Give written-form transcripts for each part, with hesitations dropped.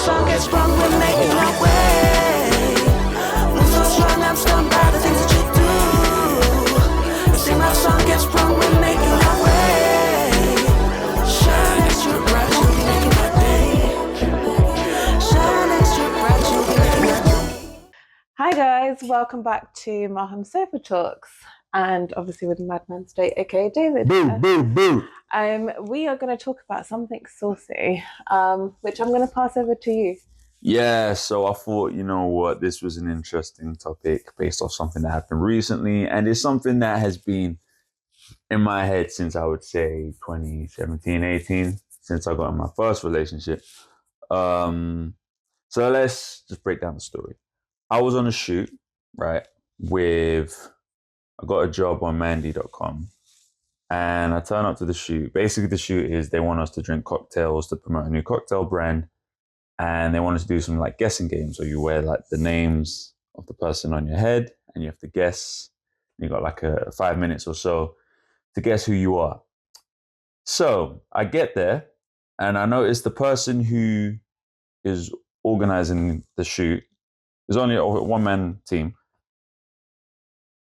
song gets sprung, we're making our way. Move so strong, I'm stunned by the things that you do. Sing my song gets sprung, we're making our way. Shine extra bright, you'll be making my day. Shine extra bright, you'll be making my day. Hi guys, welcome back to Maham'S Sofa Talks, and obviously with Madman State, aka David. Boo. We are going to talk about something saucy, which I'm going to pass over to you. Yeah, so I thought, you know what, this was an interesting topic based off something that happened recently, and it's something that has been in my head since I would say 2017, 18, since I got in my first relationship. So let's just break down the story. I was on a shoot, right, I got a job on Mandy.com. And I turn up to the shoot. Basically, the shoot is they want us to drink cocktails to promote a new cocktail brand. And they want us to do some like guessing games. So you wear like the names of the person on your head and you have to guess. You got like 5 minutes or so to guess who you are. So I get there and I notice the person who is organizing the shoot is only a one-man team.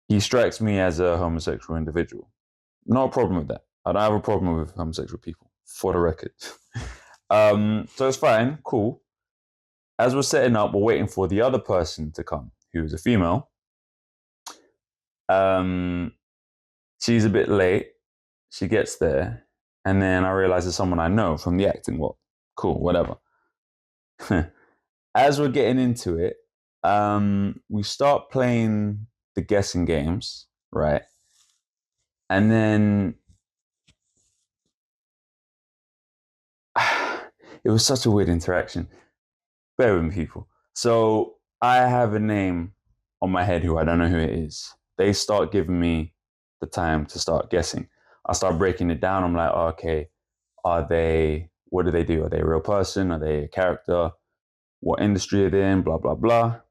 He strikes me as a homosexual individual. No problem with that. I don't have a problem with homosexual people, for the record. So it's fine, cool. As we're setting up, we're waiting for the other person to come, who is a female. She's a bit late. She gets there, and then I realize it's someone I know from the acting world. Cool, whatever. As we're getting into it, we start playing the guessing games, right? And then it was such a weird interaction. Bear with me, people. So I have a name on my head who I don't know who it is. They start giving me the time to start guessing. I start breaking it down. I'm like, oh, okay, what do they do? Are they a real person? Are they a character? What industry are they in? Blah, blah, blah.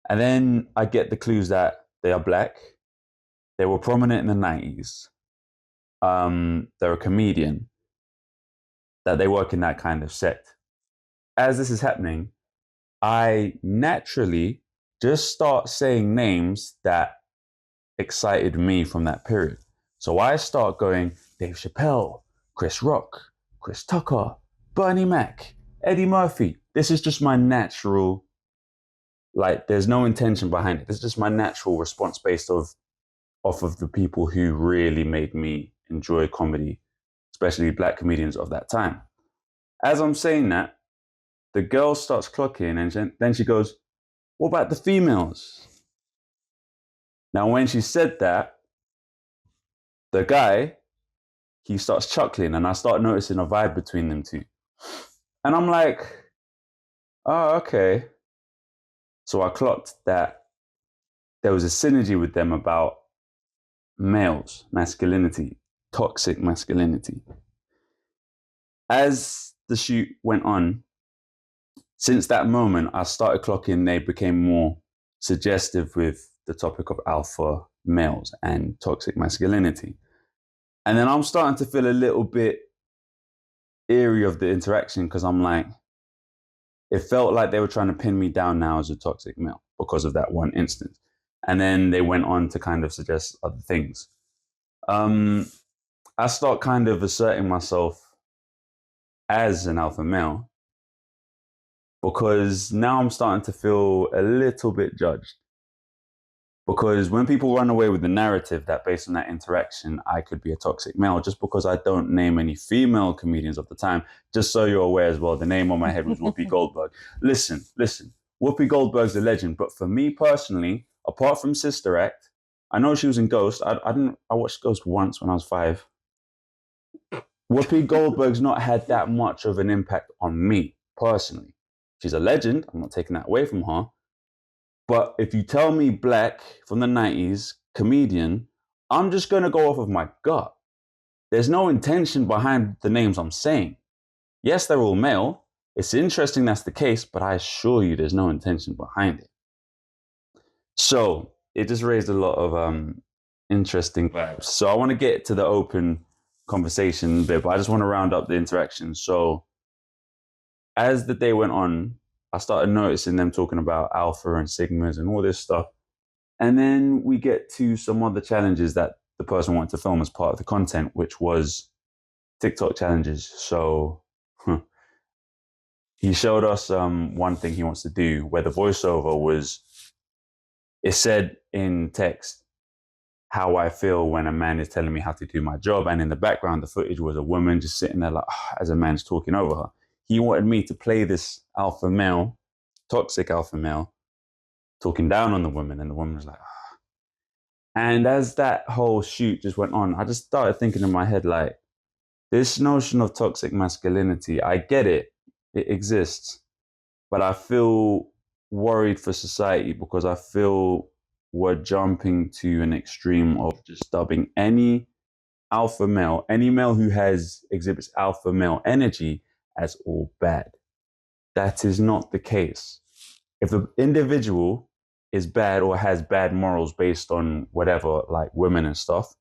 And then I get the clues that they are black. They were prominent in the 90s. They're a comedian. That they work in that kind of set. As this is happening, I naturally just start saying names that excited me from that period. So I start going Dave Chappelle, Chris Rock, Chris Tucker, Bernie Mac, Eddie Murphy. This is just my natural, like there's no intention behind it. This is just my natural response based off of the people who really made me enjoy comedy, especially black comedians of that time. As I'm saying that, the girl starts clocking and then she goes, what about the females? Now, when she said that, the guy, he starts chuckling and I start noticing a vibe between them two. And I'm like, oh, okay. So I clocked that there was a synergy with them about males, masculinity, toxic masculinity. As the shoot went on, since that moment, I started clocking they became more suggestive with the topic of alpha males and toxic masculinity. And then I'm starting to feel a little bit eerie of the interaction because I'm like, it felt like they were trying to pin me down now as a toxic male because of that one instance. And then they went on to kind of suggest other things. I start kind of asserting myself as an alpha male because now I'm starting to feel a little bit judged. Because when people run away with the narrative that based on that interaction, I could be a toxic male, just because I don't name any female comedians of the time, just so you're aware as well, the name on my head was Whoopi Goldberg. Listen, Whoopi Goldberg's a legend, but for me personally, apart from Sister Act, I know she was in Ghost. I watched Ghost once when I was 5. Whoopi Goldberg's not had that much of an impact on me personally. She's a legend. I'm not taking that away from her. But if you tell me black from the 90s, comedian, I'm just going to go off of my gut. There's no intention behind the names I'm saying. Yes, they're all male. It's interesting that's the case, but I assure you there's no intention behind it. So it just raised a lot of interesting vibes. So I want to get to the open conversation bit, but I just want to round up the interaction. So as the day went on, I started noticing them talking about alpha and sigmas and all this stuff. And then we get to some other challenges that the person wanted to film as part of the content, which was TikTok challenges. So he showed us one thing he wants to do where the voiceover was, it said in text, how I feel when a man is telling me how to do my job. And in the background, the footage was a woman just sitting there like, as a man's talking over her. He wanted me to play this alpha male, toxic alpha male, talking down on the woman. And the woman was like, ah. And as that whole shoot just went on, I just started thinking in my head, like, this notion of toxic masculinity, I get it. It exists. But I feel worried for society because I feel we're jumping to an extreme of just dubbing any alpha male, any male who exhibits alpha male energy as all bad. That is not the case. If the individual is bad or has bad morals based on whatever, like women and stuff,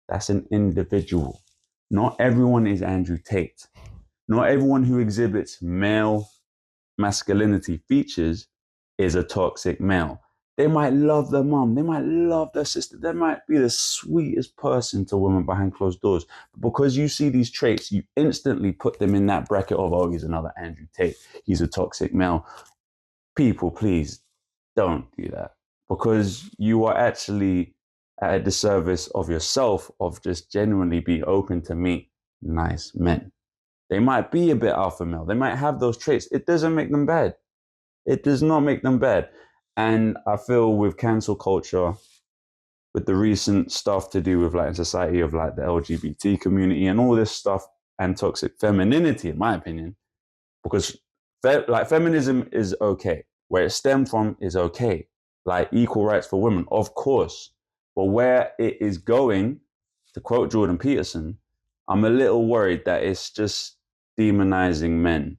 that's an individual. Not everyone is Andrew Tate. Not everyone who exhibits male masculinity features is a toxic male. They might love their mom. They might love their sister. They might be the sweetest person to women behind closed doors. But because you see these traits, you instantly put them in that bracket of, oh, he's another Andrew Tate. He's a toxic male. People, please don't do that, because you are actually at a disservice of yourself of just genuinely be open to meet nice men. They might be a bit alpha male. They might have those traits. It doesn't make them bad. It does not make them bad. And I feel with cancel culture, with the recent stuff to do with like in society of like the LGBT community and all this stuff and toxic femininity, in my opinion, because like feminism is okay. Where it stemmed from is okay. Like equal rights for women, of course. But where it is going, to quote Jordan Peterson, I'm a little worried that it's just demonizing men.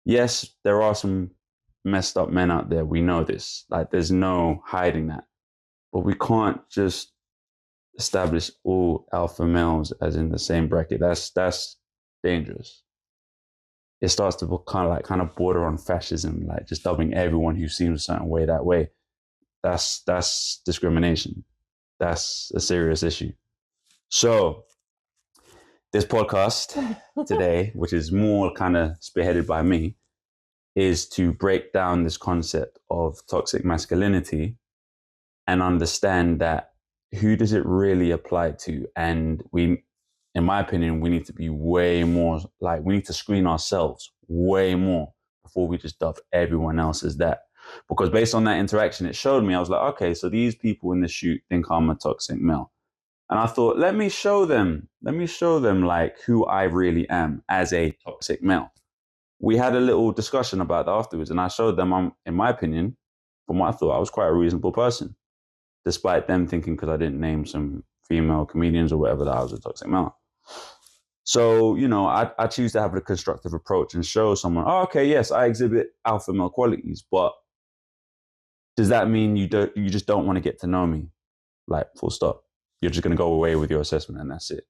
Yes, there are some messed up men out there. We know this. Like, there's no hiding that. But we can't just establish all alpha males as in the same bracket. That's dangerous. It starts to kind of border on fascism, like just dubbing everyone who seems a certain way that way. That's discrimination. That's a serious issue. So this podcast today, which is more kind of spearheaded by me, is to break down this concept of toxic masculinity and understand that who does it really apply to? And we, in my opinion, we need to be way more, like we need to screen ourselves way more before we just dub everyone else as that. Because based on that interaction, it showed me, I was like, okay, so these people in the shoot think I'm a toxic male. And I thought, let me show them like who I really am as a toxic male. We had a little discussion about that afterwards, and I showed them I'm, in my opinion, from what I thought, I was quite a reasonable person, despite them thinking because I didn't name some female comedians or whatever that I was a toxic male. So, you know, I choose to have a constructive approach and show someone, oh, okay, yes, I exhibit alpha male qualities, but does that mean you just don't want to get to know me? Like, full stop. You're just going to go away with your assessment and that's it.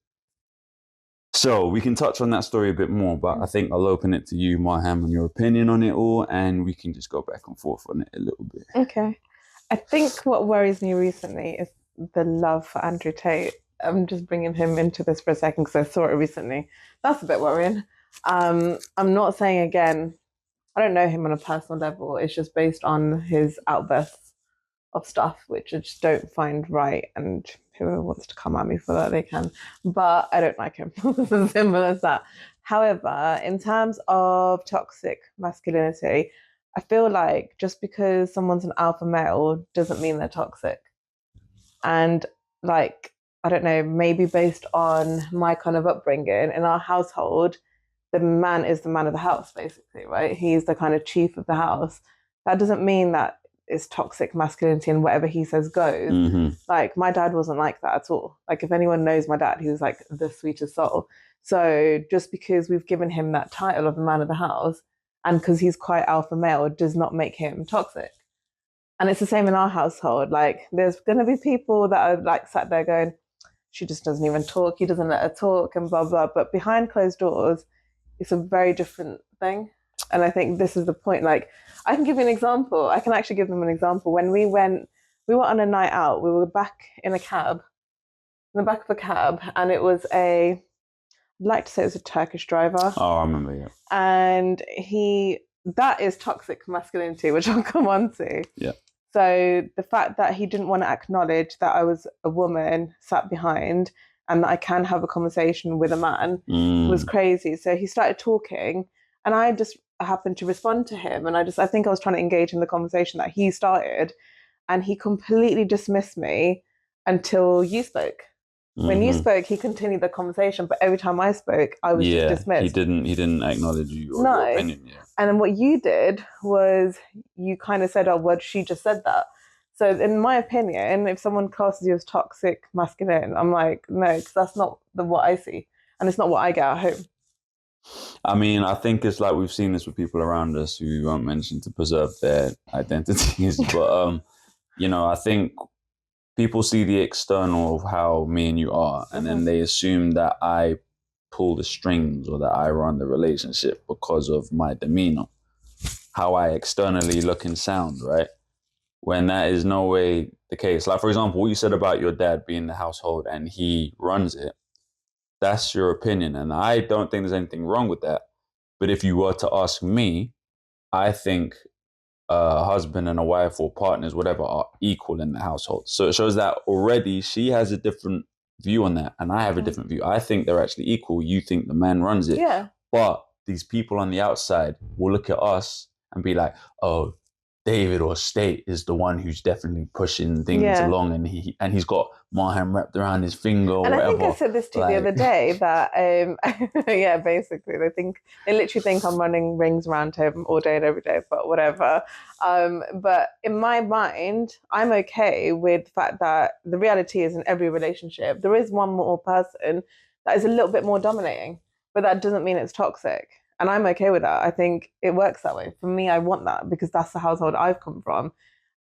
So we can touch on that story a bit more, but I think I'll open it to you, Maham, and your opinion on it all, and we can just go back and forth on it a little bit. Okay. I think what worries me recently is the love for Andrew Tate. I'm just bringing him into this for a second because I saw it recently. That's a bit worrying. I'm not saying, again, I don't know him on a personal level. It's just based on his outbursts of stuff, which I just don't find right. And whoever wants to come at me for that, they can. But I don't like him. As simple as that. However, in terms of toxic masculinity, I feel like just because someone's an alpha male doesn't mean they're toxic. And like, I don't know, maybe based on my kind of upbringing in our household, the man is the man of the house, basically, right? He's the kind of chief of the house. That doesn't mean that it's toxic masculinity and whatever he says goes. Mm-hmm. Like, my dad wasn't like that at all. Like, if anyone knows my dad, he was like the sweetest soul. So just because we've given him that title of the man of the house, and because he's quite alpha male, does not make him toxic. And it's the same in our household. Like, there's going to be people that are like sat there going, she just doesn't even talk, he doesn't let her talk and blah, blah. But behind closed doors, it's a very different thing. And I think this is the point. Like, I can give you an example. I can actually give them an example. When we were on a night out. We were back in a cab, in the back of a cab, and it was I'd like to say it was a Turkish driver. Oh, I remember, yeah. And that is toxic masculinity, which I'll come on to. Yeah. So the fact that he didn't want to acknowledge that I was a woman sat behind and that I can have a conversation with a man was crazy. So he started talking, and I just happened to respond to him. And I think I was trying to engage in the conversation that he started, and he completely dismissed me until you spoke. When you spoke, he continued the conversation, but every time I spoke, I was just dismissed. He didn't acknowledge you or your opinion. Yeah. And then what you did was you kind of said, "Oh, well, she just said that." So, in my opinion, if someone classes you as toxic masculine, I'm like, no, because that's not what I see, and it's not what I get at home. I mean, I think it's like we've seen this with people around us who won't mention to preserve their identities, but you know, I think people see the external of how me and you are, and then they assume that I pull the strings or that I run the relationship because of my demeanor, how I externally look and sound, right? When that is no way the case. Like, for example, what you said about your dad being the household and he runs it, that's your opinion. And I don't think there's anything wrong with that. But if you were to ask me, I think a husband and a wife or partners, whatever, are equal in the household. So it shows that already she has a different view on that, and I have a different view. I think they're actually equal. You think the man runs it. Yeah. But these people on the outside will look at us and be like, oh, David or State is the one who's definitely pushing things along, and he's got Maham'S wrapped around his finger or whatever. And I think I said this to you the other day that yeah, basically they literally think I'm running rings around him all day and every day, but whatever. But in my mind, I'm okay with the fact that the reality is in every relationship there is one more person that is a little bit more dominating, but that doesn't mean it's toxic. And I'm okay with that. I think it works that way. For me, I want that because that's the household I've come from.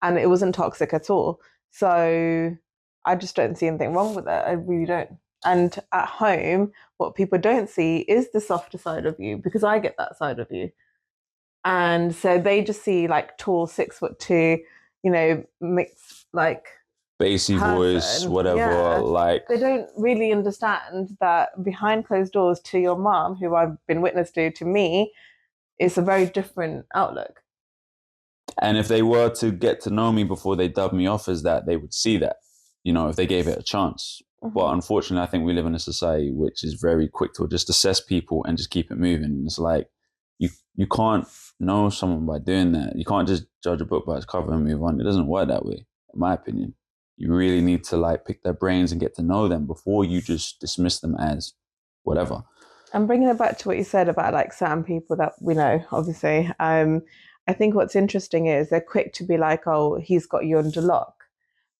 And it wasn't toxic at all. So I just don't see anything wrong with it. I really don't. And at home, what people don't see is the softer side of you, because I get that side of you. And so they just see like tall, 6'2", mixed like bassy voice, whatever. Yeah. Like, they don't really understand that behind closed doors to your mom, who I've been witness to me, it's a very different outlook. And if they were to get to know me before they dubbed me off as that, they would see that, if they gave it a chance. But unfortunately, I think we live in a society which is very quick to just assess people and just keep it moving. And it's like, you can't know someone by doing that. You can't just judge a book by its cover and move on. It doesn't work that way, in my opinion. You really need to like pick their brains and get to know them before you just dismiss them as whatever. And bringing it back to what you said about like certain people that we know, obviously, I think what's interesting is they're quick to be like, oh, he's got you under lock.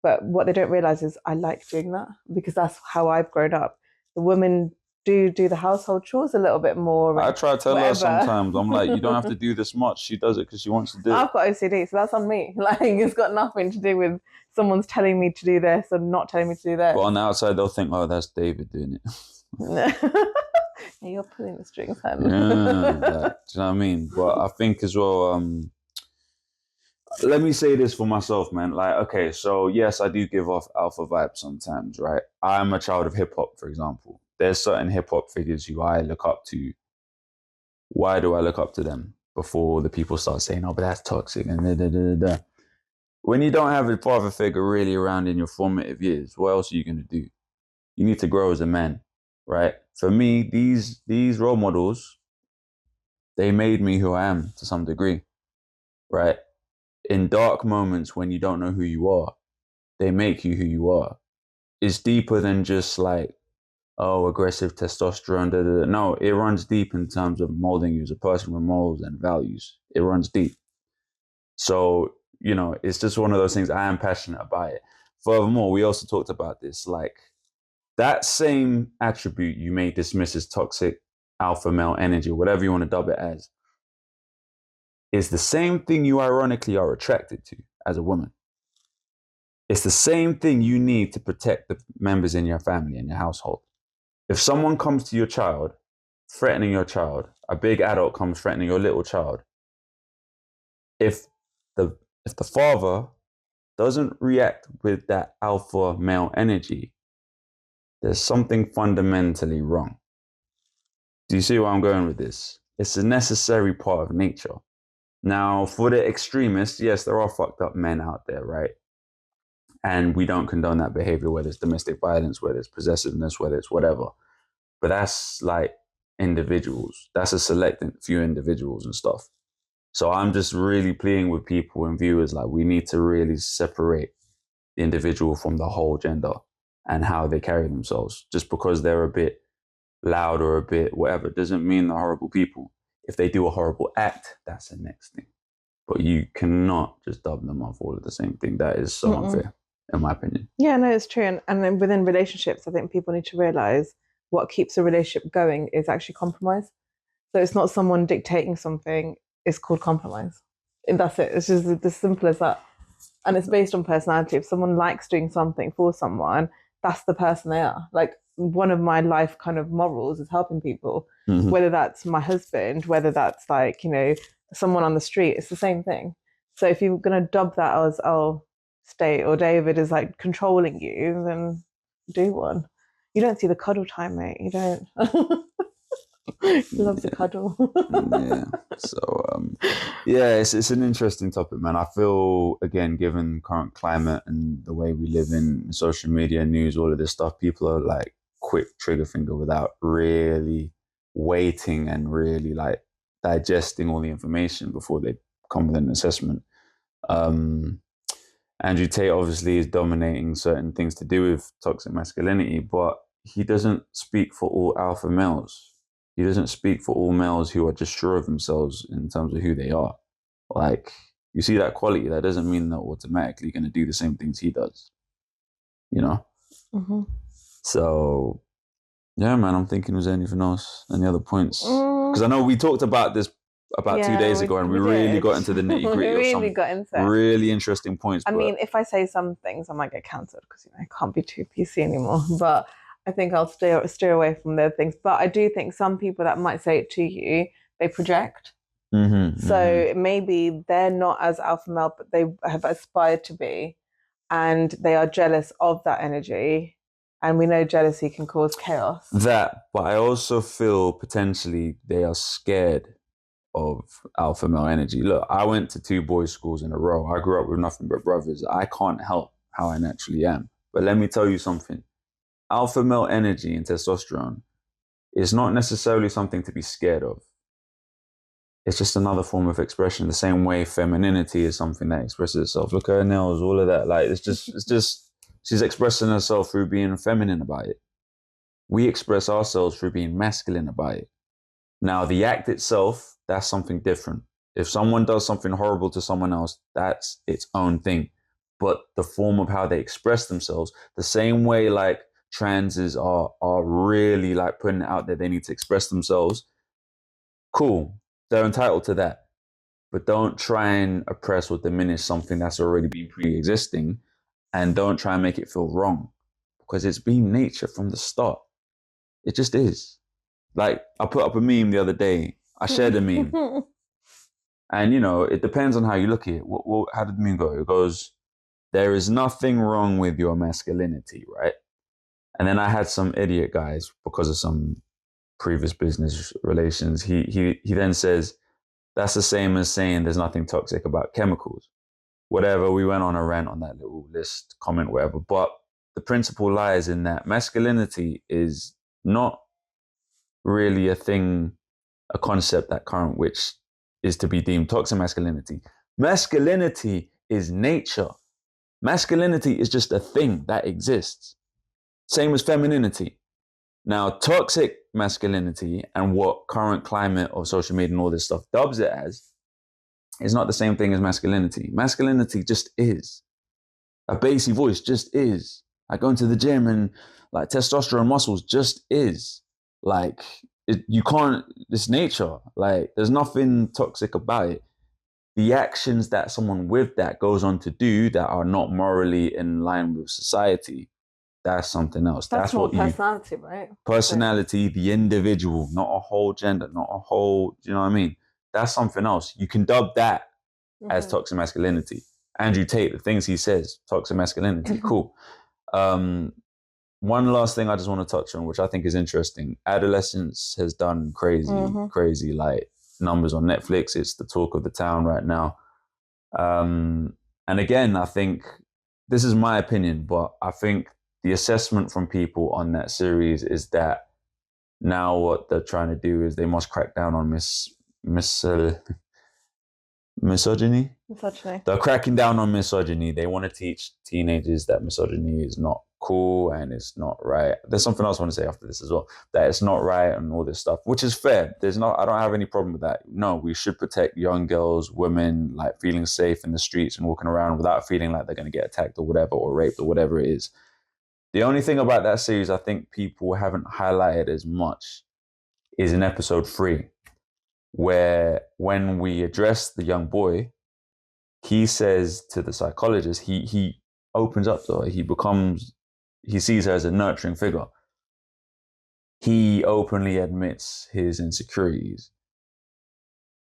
But what they don't realize is I like doing that because that's how I've grown up. The women do the household chores a little bit more. I try to tell her sometimes, I'm like, you don't have to do this much. She does it because she wants to do it. I've got OCD, so that's on me. Like, it's got nothing to do with someone's telling me to do this or not telling me to do that. But on the outside, they'll think, oh, that's David doing it. Yeah, you're pulling the strings, hun. Yeah, do you know what I mean? But I think as well, let me say this for myself, man. Like, okay, so yes, I do give off alpha vibes sometimes, right? I'm a child of hip hop, for example. There's certain hip hop figures who I look up to. Why do I look up to them? Before the people start saying, oh, but that's toxic and da, da, da, da. When you don't have a father figure really around in your formative years, what else are you going to do? You need to grow as a man, right? For me, these role models, they made me who I am to some degree, right? In dark moments when you don't know who you are, they make you who you are. It's deeper than just like, oh, aggressive testosterone, da, da, da. No, it runs deep in terms of molding you as a person with morals and values. It runs deep. So, it's just one of those things. I am passionate about it. Furthermore, we also talked about this, like that same attribute you may dismiss as toxic alpha male energy, whatever you want to dub it as, is the same thing you ironically are attracted to as a woman. It's the same thing you need to protect the members in your family and your household. If someone comes to your child threatening your child, a big adult comes threatening your little child, if the father doesn't react with that alpha male energy, there's something fundamentally wrong. Do you see where I'm going with this? It's a necessary part of nature. Now, for the extremists, yes, there are fucked up men out there, right? And we don't condone that behavior, whether it's domestic violence, whether it's possessiveness, whether it's whatever. But that's like individuals. That's a select few individuals and stuff. So I'm just really pleading with people and viewers, like, we need to really separate the individual from the whole gender and how they carry themselves. Just because they're a bit loud or a bit whatever doesn't mean they're horrible people. If they do a horrible act, that's the next thing. But you cannot just dub them off all of the same thing. That is so unfair, in my opinion. Yeah, no, it's true. And then within relationships, I think people need to realize what keeps a relationship going is actually compromise. So it's not someone dictating something, it's called compromise. And that's it. It's just as simple as that. And it's based on personality. If someone likes doing something for someone, that's the person they are. Like, one of my life kind of morals is helping people, whether that's my husband, whether that's like, you know, someone on the street, it's the same thing. So if you're going to dub that as, oh, State or David is like controlling you, then do one. You don't see the cuddle time, mate. You don't. He loves the cuddle. Yeah. So, yeah, it's an interesting topic, man. I feel, again, given current climate and the way we live in social media, news, all of this stuff, people are like quick trigger finger without really waiting and really like digesting all the information before they come with an assessment. Andrew Tate obviously is dominating certain things to do with toxic masculinity, but he doesn't speak for all alpha males. He doesn't speak for all males who are just sure of themselves in terms of who they are. Like, you see that quality, that doesn't mean they're automatically going to do the same things he does, you know? So, yeah, man, I'm thinking, was there anything else? Any other points? Because I know we talked about this about 2 days ago, and we really got into the nitty gritty of some really interesting points. I mean, if I say some things, I might get cancelled because, you know, I can't be too PC anymore. But I think I'll steer away from those things. But I do think some people that might say it to you, they project. So maybe they're not as alpha male, but they have aspired to be, and they are jealous of that energy. And we know jealousy can cause chaos. That, but I also feel potentially they are scared of alpha male energy. Look, I went to 2 boys' schools in a row. I grew up with nothing but brothers. I can't help how I naturally am. But let me tell you something. Alpha male energy and testosterone is not necessarily something to be scared of. It's just another form of expression, the same way femininity is something that expresses itself. Look at her nails, all of that. Like, it's just, she's expressing herself through being feminine about it. We express ourselves through being masculine about it. Now, the act itself, that's something different. If someone does something horrible to someone else, that's its own thing. But the form of how they express themselves, the same way like transes are really like putting it out there, they need to express themselves. Cool, they're entitled to that. But don't try and oppress or diminish something that's already been pre-existing, and don't try and make it feel wrong, because it's been nature from the start. It just is. Like, I put up a meme the other day. I shared a meme. And, you know, it depends on how you look at it. How did the meme go? It goes, there is nothing wrong with your masculinity, right? And then I had some idiot guys, because of some previous business relations, he then says, that's the same as saying there's nothing toxic about chemicals. Whatever, we went on a rant on that little list, comment, whatever. But the principle lies in that masculinity is not really a thing, a concept that current which is to be deemed toxic masculinity. Masculinity is nature. Masculinity is just a thing that exists. Same as femininity. Now, toxic masculinity and what current climate of social media and all this stuff dubs it as is not the same thing as masculinity. Masculinity just is. A bassy voice just is. Like going to the gym and like testosterone muscles just is. Like, you can't, it's nature. Like, there's nothing toxic about it. The actions that someone with that goes on to do that are not morally in line with society, that's something else. That's more personality, right? Personality, the individual, not a whole gender, not a whole, do you know what I mean? That's something else. You can dub that as toxic masculinity. Andrew Tate, the things he says, toxic masculinity, cool. One last thing I just want to touch on, which I think is interesting. Adolescence has done crazy like numbers on Netflix. It's the talk of the town right now. And again, I think this is my opinion, but I think the assessment from people on that series is that now what they're trying to do is they must crack down on misogyny. Misogyny. They're cracking down on misogyny. They want to teach teenagers that misogyny is not cool and it's not right. There's something else I want to say after this as well, that it's not right and all this stuff, which is fair. I don't have any problem with that. No, we should protect young girls, women, like feeling safe in the streets and walking around without feeling like they're going to get attacked or whatever, or raped or whatever it is. The only thing about that series I think people haven't highlighted as much is in episode 3, where when we address the young boy, he says to the psychologist, he opens up to her, he sees her as a nurturing figure. He openly admits his insecurities.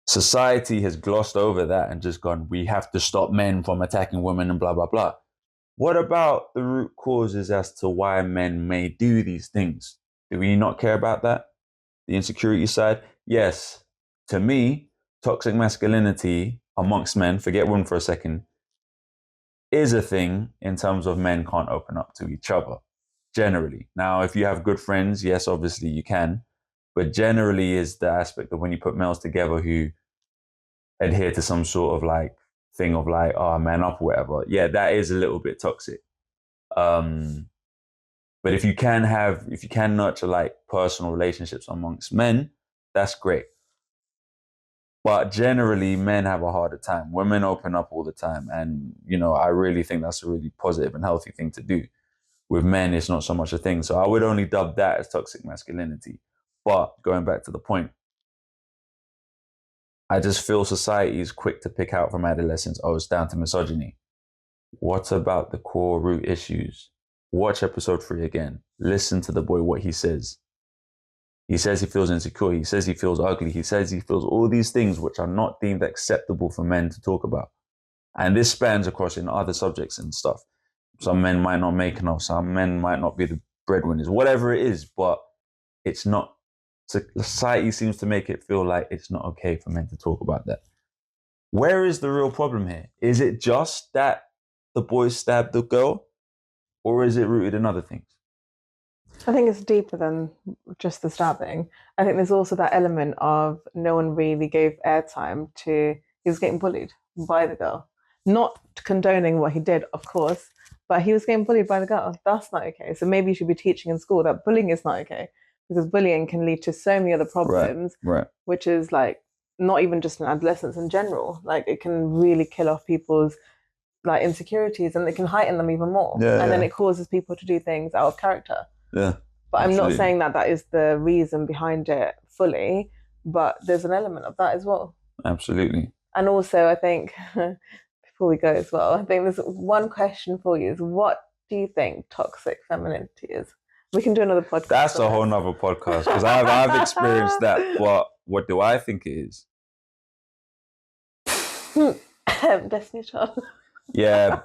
Society has glossed over that and just gone, we have to stop men from attacking women and blah, blah, blah. What about the root causes as to why men may do these things? Do we not care about that? The insecurity side? Yes. To me, toxic masculinity amongst men, forget women for a second, is a thing in terms of men can't open up to each other, generally. Now, if you have good friends, yes, obviously you can, but generally is the aspect of when you put males together who adhere to some sort of like thing of like, oh, man up or whatever. Yeah, that is a little bit toxic. But if you can nurture like personal relationships amongst men, that's great. But generally, men have a harder time. Women open up all the time. And, I really think that's a really positive and healthy thing to do. With men, it's not so much a thing. So I would only dub that as toxic masculinity. But going back to the point, I just feel society is quick to pick out from adolescence, oh, it's down to misogyny. What about the core root issues? Watch episode 3 again. Listen to the boy, what he says. He says he feels insecure. He says he feels ugly. He says he feels all these things which are not deemed acceptable for men to talk about. And this spans across in other subjects and stuff. Some men might not make enough. Some men might not be the breadwinners. Whatever it is, but it's not. Society seems to make it feel like it's not okay for men to talk about that. Where is the real problem here? Is it just that the boy stabbed the girl? Or is it rooted in other things? I think it's deeper than just the stabbing. I think there's also that element of no one really gave airtime to, he was getting bullied by the girl. Not condoning what he did, of course, but he was getting bullied by the girl. That's not okay. So maybe you should be teaching in school that bullying is not okay, because bullying can lead to so many other problems, right. Which is like not even just in adolescence in general. Like it can really kill off people's like insecurities, and it can heighten them even more. Then it causes people to do things out of character. Yeah. But I'm not saying that is the reason behind it fully, but there's an element of that as well. Absolutely. And also, I think, before we go as well, I think there's one question for you is, what do you think toxic femininity is? We can do another podcast. That's a whole nother podcast, because I've experienced that. But what do I think it is? Destiny Child. Yeah.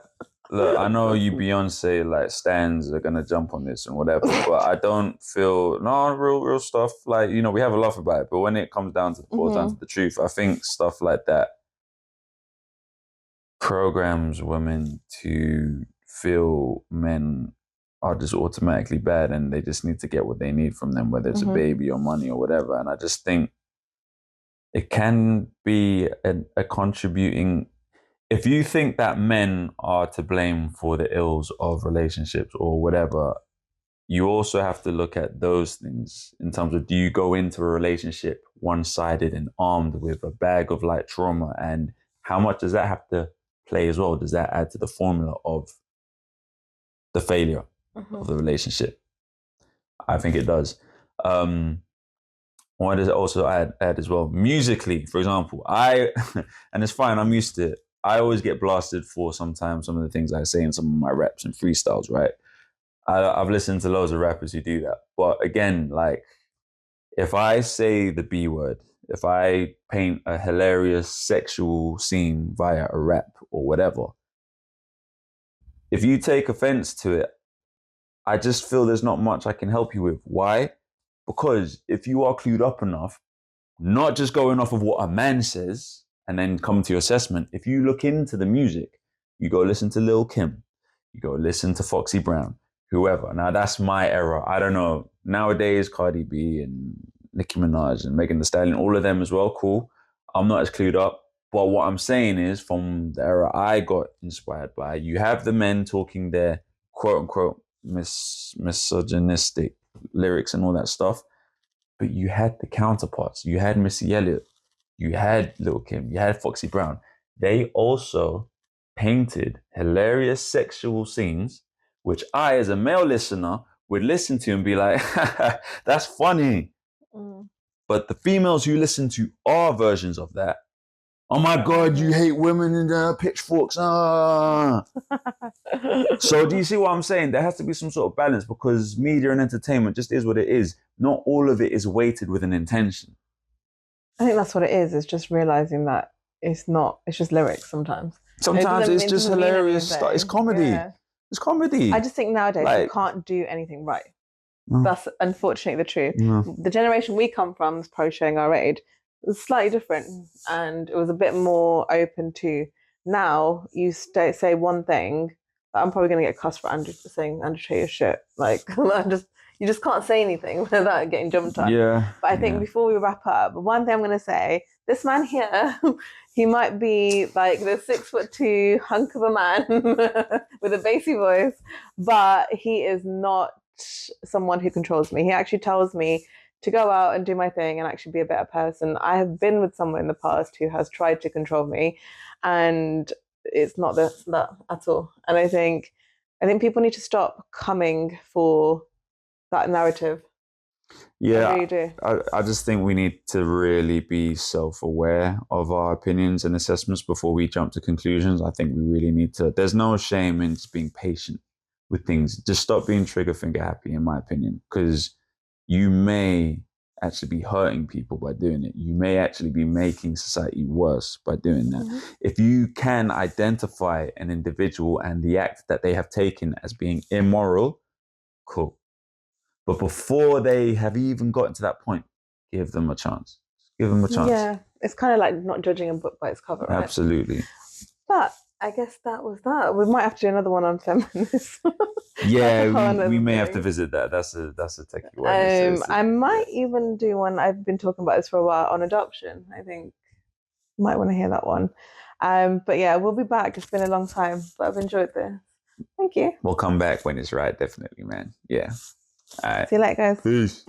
Look, I know you Beyonce like stans are gonna jump on this and whatever, but I don't feel real stuff. Like, we have a laugh about it, but when it comes down to the truth, I think stuff like that programs women to feel men are just automatically bad and they just need to get what they need from them, whether it's a baby or money or whatever. And I just think it can be a contributing. If you think that men are to blame for the ills of relationships or whatever, you also have to look at those things in terms of, do you go into a relationship one-sided and armed with a bag of like trauma, and how much does that have to play as well? Does that add to the formula of the failure of the relationship? I think it does. Why does it also add as well? Musically, for example, and it's fine, I'm used to it. I always get blasted for sometimes some of the things I say in some of my raps and freestyles, right? I've listened to loads of rappers who do that. But again, like, if I say the B word, if I paint a hilarious sexual scene via a rap or whatever, if you take offense to it, I just feel there's not much I can help you with. Why? Because if you are clued up enough, not just going off of what a man says and then come to your assessment, if you look into the music, you go listen to Lil Kim, you go listen to Foxy Brown, whoever. Now that's my era. I don't know. Nowadays, Cardi B and Nicki Minaj and Megan Thee Stallion, all of them as well, cool. I'm not as clued up. But what I'm saying is, from the era I got inspired by, you have the men talking their quote unquote misogynistic lyrics and all that stuff. But you had the counterparts. You had Missy Elliott. You had Lil Kim. You had Foxy Brown. They also painted hilarious sexual scenes, which I, as a male listener, would listen to and be like, that's funny. Mm. But the females who listen to our versions of that, oh my God, you hate women in the pitchforks. Ah. So do you see what I'm saying? There has to be some sort of balance, because media and entertainment just is what it is. Not all of it is weighted with an intention. I think that's what it is. It's just realizing that it's not. It's just lyrics sometimes. Sometimes it's just hilarious stuff. It's comedy. Yeah. It's comedy. I just think nowadays you Like- can't do anything right. No. That's unfortunately the truth. No. The generation we come from, is probably showing our age, was slightly different, and it was a bit more open to. Now you say one thing, I'm probably going to get cussed for saying Andrew Tate is shit. Like, you just can't say anything without getting jumped on. Yeah. But I think before we wrap up, one thing I'm going to say, this man here, he might be like the 6'2" hunk of a man with a bassy voice, but he is not someone who controls me. He actually tells me to go out and do my thing and actually be a better person. I have been with someone in the past who has tried to control me, and it's not that at all. And I think people need to stop coming for that narrative. Yeah. I really do. I just think we need to really be self-aware of our opinions and assessments before we jump to conclusions. I think we really need to. There's no shame in just being patient with things. Just stop being trigger finger happy, in my opinion, because you may actually be hurting people by doing it. You may actually be making society worse by doing that. Mm-hmm. If you can identify an individual and the act that they have taken as being immoral, cool. But before they have even gotten to that point, give them a chance. Give them a chance. Yeah, it's kind of like not judging a book by its cover, right? Absolutely. But I guess that was that. We might have to do another one on feminism. Yeah, we may have to visit that. That's a techie one. I might even do one. I've been talking about this for a while on adoption. I think you might want to hear that one. But yeah, we'll be back. It's been a long time, but I've enjoyed this. Thank you. We'll come back when it's right, definitely, man. Yeah. All right. See you later, guys. Peace.